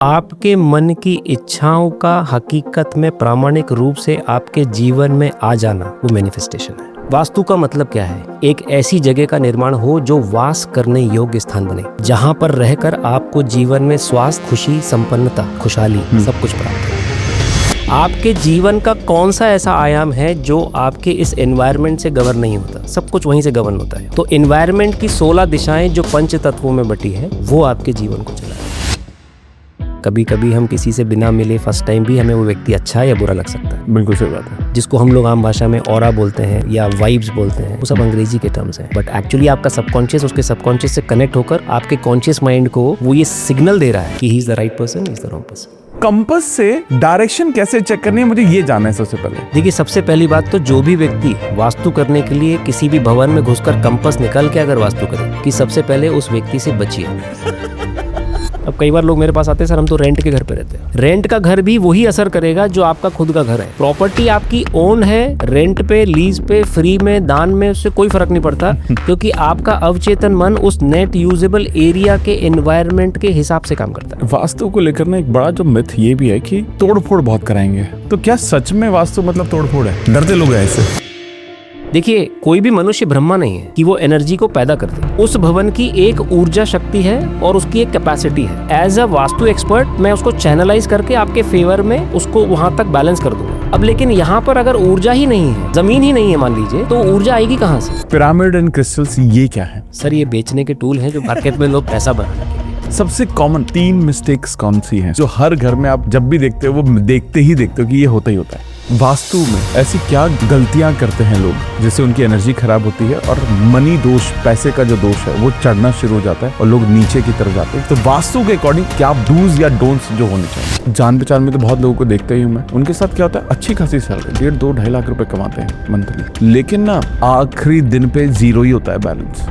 आपके मन की इच्छाओं का हकीकत में प्रामाणिक रूप से आपके जीवन में आ जाना, वो मैनिफेस्टेशन है। वास्तु का मतलब क्या है? एक ऐसी जगह का निर्माण हो जो वास करने योग्य स्थान बने, जहां पर रहकर आपको जीवन में स्वास्थ्य, खुशी, संपन्नता, खुशहाली सब कुछ प्राप्त हो। आपके जीवन का कौन सा ऐसा आयाम है जो आपके इस एनवायरनमेंट से गवर्न नहीं होता? सब कुछ वहीं से गवर्न होता है। तो एनवायरनमेंट की 16 दिशाएं जो पंच तत्वों में बटी है, वो आपके जीवन को चलाए। कभी कभी हम किसी से बिना मिले फर्स्ट टाइम भी हमें वो व्यक्ति अच्छा या बुरा लग सकता है। बिल्कुल सही बात है। जिसको हम लोग आम भाषा में ऑरा बोलते हैं या वाइब्स बोलते हैं, वो सब अंग्रेजी के टर्म्स हैं। बट एक्चुअली आपका सबकॉन्शियस उसके सबकॉन्शियस से कनेक्ट होकर आपके कॉन्शियस माइंड को वो ये सिग्नल दे रहा है कि he is the right person, he is the wrong person. Compass से डायरेक्शन कैसे चेक करनी है, मुझे ये जानना है सबसे पहले। देखिए, सबसे पहली बात तो जो भी व्यक्ति वास्तु करने के लिए किसी भी भवन में घुसकर कंपास निकाल के अगर वास्तु करे, कि सबसे पहले उस व्यक्ति से बचिए। अब कई बार लोग मेरे पास आते हैं, सर हम तो रेंट के घर पे रहते हैं। रेंट का घर भी वही असर करेगा जो आपका खुद का घर है। प्रॉपर्टी आपकी ओन है, रेंट पे, लीज पे, फ्री में, दान में, उससे कोई फर्क नहीं पड़ता क्योंकि आपका अवचेतन मन उस नेट यूजेबल एरिया के एनवायरनमेंट के हिसाब से काम करता है। वास्तु को लेकर ना एक बड़ा जो मिथ ये भी है कि तोड़फोड़ बहुत कराएंगे। तो क्या सच में वास्तु मतलब तोड़फोड़ है? डरते लोग हैं ऐसे। देखिए, कोई भी मनुष्य ब्रह्मा नहीं है कि वो एनर्जी को पैदा कर दे। उस भवन की एक ऊर्जा शक्ति है और उसकी एक कैपेसिटी है। एज अ वास्तु एक्सपर्ट मैं उसको चैनलाइज करके आपके फेवर में उसको वहां तक बैलेंस कर दूंगा। अब लेकिन यहाँ पर अगर ऊर्जा ही नहीं है, जमीन ही नहीं है मान लीजिए, तो ऊर्जा आएगी कहाँ से? पिरामिड एंड क्रिस्टल्स ये क्या है? सर, ये बेचने के टूल हैं जो मार्केट में लोग पैसा बनाने के लिए। सबसे कॉमन 3 मिस्टेक्स कौन सी हैं जो हर घर में आप जब भी देखते हो वो देखते ही देखते हो कि ये होता ही होता है? वास्तु में ऐसी क्या गलतियां करते हैं लोग जिससे उनकी एनर्जी खराब होती है और मनी दोष, पैसे का जो दोष है वो चढ़ना शुरू हो जाता है और लोग नीचे की तरफ जाते हैं? तो वास्तु के अकॉर्डिंग क्या डूज या डोंट्स जो होने चाहिए? जान पहचान में तो बहुत लोगों को देखते ही हूँ मैं, उनके साथ क्या होता है, अच्छी खासी सैलरी 1.5-2.5 लाख रुपए कमाते हैं मंथली, लेकिन ना आखिरी दिन पे जीरो ही होता है बैलेंस।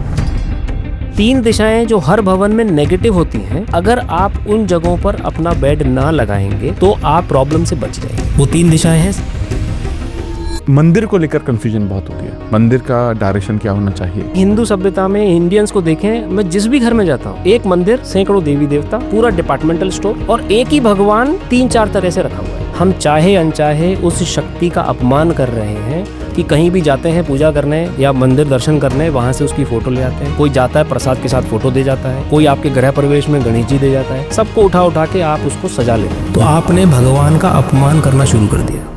3 दिशाएं जो हर भवन में नेगेटिव होती हैं, अगर आप उन जगहों पर अपना बेड ना लगाएंगे तो आप प्रॉब्लम से बच जाएंगे। वो 3 दिशाएं हैं। मंदिर को लेकर कंफ्यूजन बहुत होती है। मंदिर का डायरेक्शन क्या होना चाहिए? हिंदू सभ्यता में इंडियंस को देखें, मैं जिस भी घर में जाता हूँ, एक मंदिर, सैकड़ों देवी देवता, पूरा डिपार्टमेंटल स्टोर और एक ही भगवान 3-4 तरह से रखा हुआ है। हम चाहे अनचाहे उस शक्ति का अपमान कर रहे हैं कि कहीं भी जाते हैं पूजा करने या मंदिर दर्शन करने, वहां से उसकी फोटो ले आते हैं। कोई जाता है प्रसाद के साथ फोटो दे जाता है, कोई आपके गृह प्रवेश में गणेश जी दे जाता है। सबको उठा उठा के आप उसको सजा लेते हैं। तो आपने भगवान का अपमान करना शुरू कर दिया।